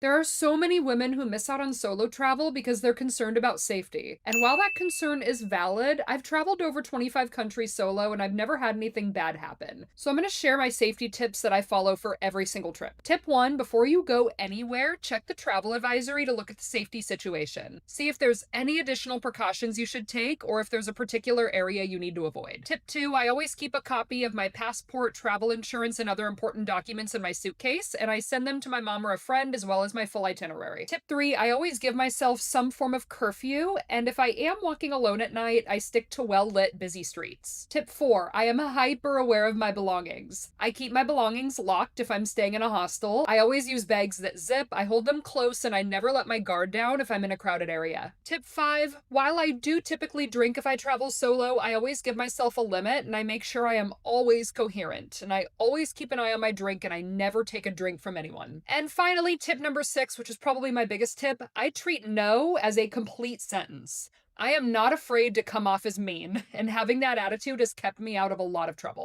There are so many women who miss out on solo travel because they're concerned about safety. And while that concern is valid, I've traveled over 25 countries solo and I've never had anything bad happen. So I'm gonna share my safety tips that I follow for every single trip. Tip one, before you go anywhere, check the travel advisory to look at the safety situation. See if there's any additional precautions you should take or if there's a particular area you need to avoid. Tip two, I always keep a copy of my passport, travel insurance, and other important documents in my suitcase, and I send them to my mom or a friend as well as my full itinerary. Tip three, I always give myself some form of curfew, and if I am walking alone at night, I stick to well lit, busy streets. Tip four, I am hyper aware of my belongings. I keep my belongings locked if I'm staying in a hostel. I always use bags that zip, I hold them close, and I never let my guard down if I'm in a crowded area. Tip five, while I do typically drink if I travel solo, I always give myself a limit and I make sure I am always coherent. And I always keep an eye on my drink and I never take a drink from anyone. And finally, tip number six, which is probably my biggest tip, I treat no as a complete sentence. I am not afraid to come off as mean, and having that attitude has kept me out of a lot of trouble.